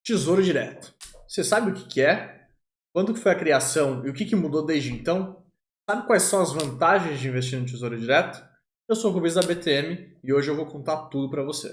Tesouro Direto. Você sabe o que é? Quando que foi a criação e o que mudou desde então? Sabe quais são as vantagens de investir no Tesouro Direto? Eu sou o Rubens da BTM e hoje eu vou contar tudo para você.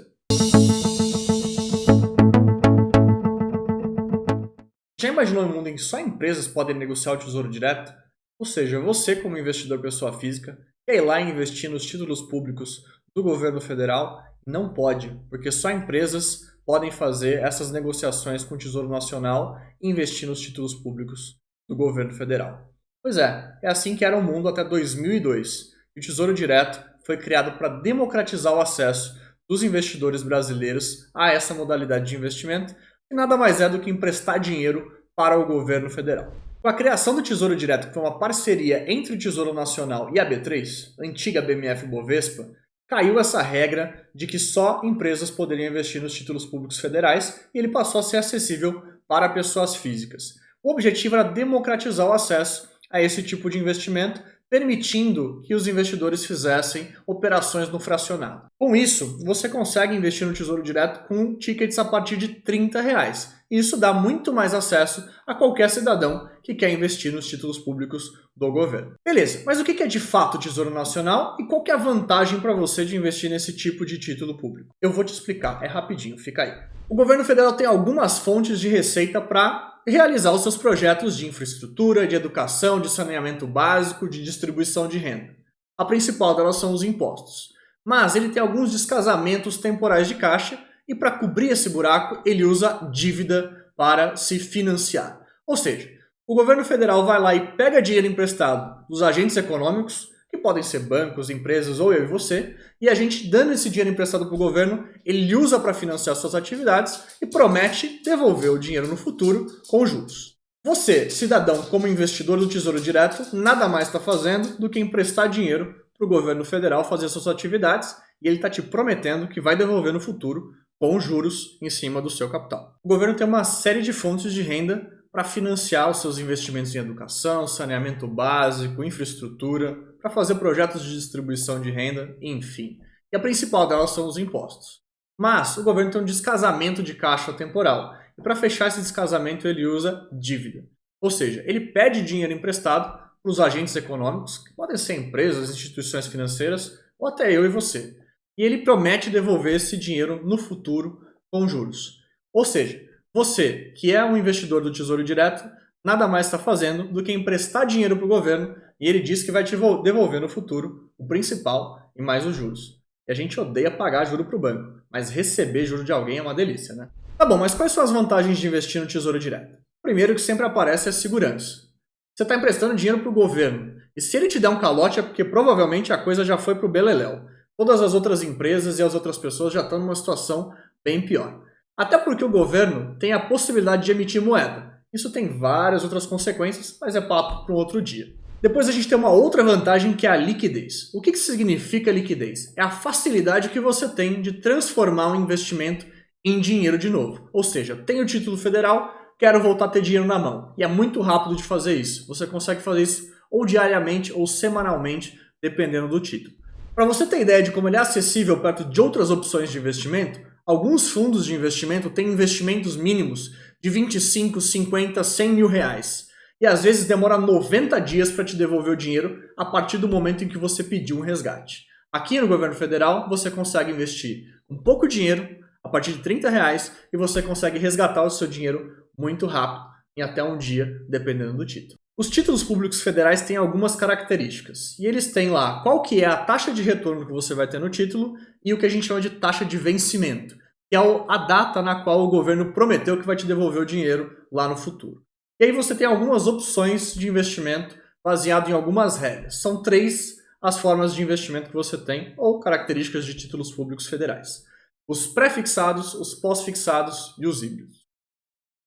Já imaginou um mundo em que só empresas podem negociar o Tesouro Direto? Ou seja, você como investidor pessoa física quer ir lá e investir nos títulos públicos do governo federal? Não pode, porque só empresas podem fazer essas negociações com o Tesouro Nacional e investir nos títulos públicos do governo federal. Pois é assim que era o mundo até 2002. E o Tesouro Direto foi criado para democratizar o acesso dos investidores brasileiros a essa modalidade de investimento, que nada mais é do que emprestar dinheiro para o governo federal. Com a criação do Tesouro Direto, que foi uma parceria entre o Tesouro Nacional e a B3, a antiga BMF-Bovespa, caiu essa regra de que só empresas poderiam investir nos títulos públicos federais e ele passou a ser acessível para pessoas físicas. O objetivo era democratizar o acesso a esse tipo de investimento, permitindo que os investidores fizessem operações no fracionado. Com isso, você consegue investir no Tesouro Direto com tickets a partir de R$30. Isso dá muito mais acesso a qualquer cidadão que quer investir nos títulos públicos do governo. Beleza, mas o que é de fato o Tesouro Nacional e qual que é a vantagem para você de investir nesse tipo de título público? Eu vou te explicar, é rapidinho, fica aí. O governo federal tem algumas fontes de receita para realizar os seus projetos de infraestrutura, de educação, de saneamento básico, de distribuição de renda. A principal delas são os impostos. Mas ele tem alguns descasamentos temporais de caixa e para cobrir esse buraco ele usa dívida para se financiar. Ou seja, o governo federal vai lá e pega dinheiro emprestado dos agentes econômicos, que podem ser bancos, empresas ou eu e você, e a gente dando esse dinheiro emprestado para o governo, ele usa para financiar suas atividades e promete devolver o dinheiro no futuro com juros. Você, cidadão, como investidor do Tesouro Direto, nada mais está fazendo do que emprestar dinheiro para o governo federal fazer suas atividades e ele está te prometendo que vai devolver no futuro com juros em cima do seu capital. O governo tem uma série de fontes de renda para financiar os seus investimentos em educação, saneamento básico, infraestrutura, para fazer projetos de distribuição de renda, enfim. E a principal delas são os impostos. Mas o governo tem um descasamento de caixa temporal. E para fechar esse descasamento ele usa dívida. Ou seja, ele pede dinheiro emprestado para os agentes econômicos, que podem ser empresas, instituições financeiras, ou até eu e você. E ele promete devolver esse dinheiro no futuro com juros. Ou seja, você, que é um investidor do Tesouro Direto, nada mais está fazendo do que emprestar dinheiro para o governo e ele diz que vai te devolver no futuro o principal e mais os juros. E a gente odeia pagar juro para o banco, mas receber juro de alguém é uma delícia, né? Tá bom, mas quais são as vantagens de investir no Tesouro Direto? Primeiro que sempre aparece é a segurança. Você está emprestando dinheiro para o governo e se ele te der um calote é porque provavelmente a coisa já foi para o beleléu. Todas as outras empresas e as outras pessoas já estão numa situação bem pior. Até porque o governo tem a possibilidade de emitir moeda. Isso tem várias outras consequências, mas é papo para um outro dia. Depois a gente tem uma outra vantagem que é a liquidez. O que significa liquidez? É a facilidade que você tem de transformar um investimento em dinheiro de novo. Ou seja, tenho o título federal, quero voltar a ter dinheiro na mão. E é muito rápido de fazer isso. Você consegue fazer isso ou diariamente ou semanalmente, dependendo do título. Para você ter ideia de como ele é acessível perto de outras opções de investimento, alguns fundos de investimento têm investimentos mínimos de 25, 50, 100 mil reais. E às vezes demora 90 dias para te devolver o dinheiro a partir do momento em que você pediu um resgate. Aqui no governo federal você consegue investir com pouco dinheiro, a partir de R$30, e você consegue resgatar o seu dinheiro muito rápido, em até um dia, dependendo do título. Os títulos públicos federais têm algumas características, e eles têm lá qual que é a taxa de retorno que você vai ter no título e o que a gente chama de taxa de vencimento, que é a data na qual o governo prometeu que vai te devolver o dinheiro lá no futuro. E aí você tem algumas opções de investimento baseado em algumas regras. São 3 as formas de investimento que você tem, ou características de títulos públicos federais. Os pré-fixados, os pós-fixados e os híbridos.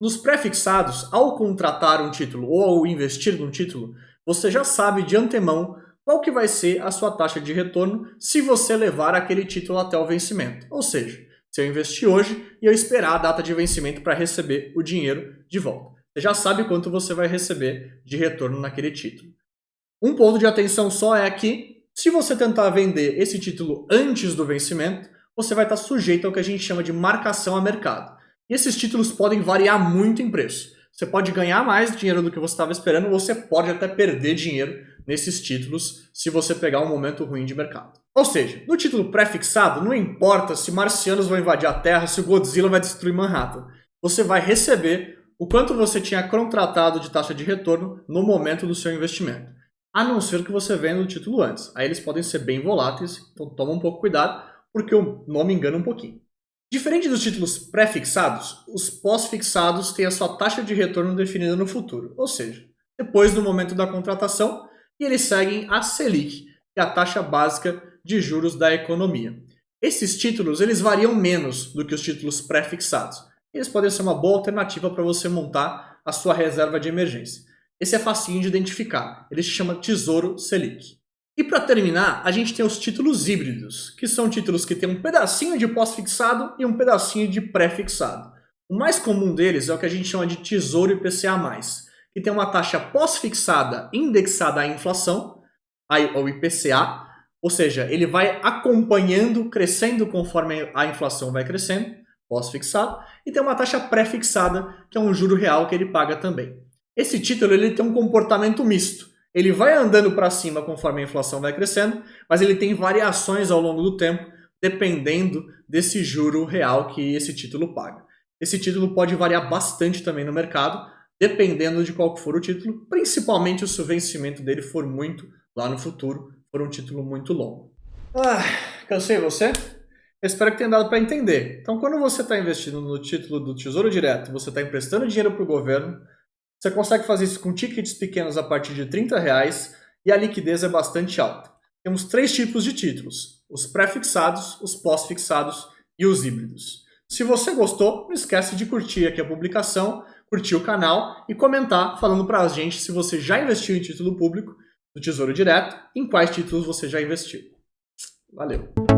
Nos pré-fixados, ao contratar um título ou ao investir num título, você já sabe de antemão qual que vai ser a sua taxa de retorno se você levar aquele título até o vencimento. Ou seja, se eu investir hoje e eu esperar a data de vencimento para receber o dinheiro de volta. Você já sabe quanto você vai receber de retorno naquele título. Um ponto de atenção só é que, se você tentar vender esse título antes do vencimento, você vai estar sujeito ao que a gente chama de marcação a mercado. E esses títulos podem variar muito em preço. Você pode ganhar mais dinheiro do que você estava esperando, você pode até perder dinheiro nesses títulos se você pegar um momento ruim de mercado. Ou seja, no título pré-fixado, não importa se marcianos vão invadir a Terra, se o Godzilla vai destruir Manhattan. Você vai receber o quanto você tinha contratado de taxa de retorno no momento do seu investimento. A não ser que você venda o título antes. Aí eles podem ser bem voláteis, então toma um pouco cuidado, porque o nome engana um pouquinho. Diferente dos títulos pré-fixados, os pós-fixados têm a sua taxa de retorno definida no futuro, ou seja, depois do momento da contratação, e eles seguem a Selic, que é a taxa básica de juros da economia. Esses títulos eles variam menos do que os títulos pré-fixados. Eles podem ser uma boa alternativa para você montar a sua reserva de emergência. Esse é facinho de identificar, ele se chama Tesouro Selic. E para terminar, a gente tem os títulos híbridos, que são títulos que têm um pedacinho de pós-fixado e um pedacinho de pré-fixado. O mais comum deles é o que a gente chama de Tesouro IPCA+, que tem uma taxa pós-fixada indexada à inflação, ao IPCA, ou seja, ele vai acompanhando, crescendo conforme a inflação vai crescendo, pós-fixado, e tem uma taxa pré-fixada, que é um juro real que ele paga também. Esse título ele tem um comportamento misto. Ele vai andando para cima conforme a inflação vai crescendo, mas ele tem variações ao longo do tempo, dependendo desse juro real que esse título paga. Esse título pode variar bastante também no mercado, dependendo de qual for o título, principalmente se o vencimento dele for muito lá no futuro, for um título muito longo. Cansei você? Eu espero que tenha dado para entender. Então, quando você está investindo no título do Tesouro Direto, você está emprestando dinheiro para o governo, você consegue fazer isso com tickets pequenos a partir de R$30 e a liquidez é bastante alta. Temos 3 tipos de títulos, os pré-fixados, os pós-fixados e os híbridos. Se você gostou, não esquece de curtir aqui a publicação, curtir o canal e comentar falando para a gente se você já investiu em título público do Tesouro Direto e em quais títulos você já investiu. Valeu!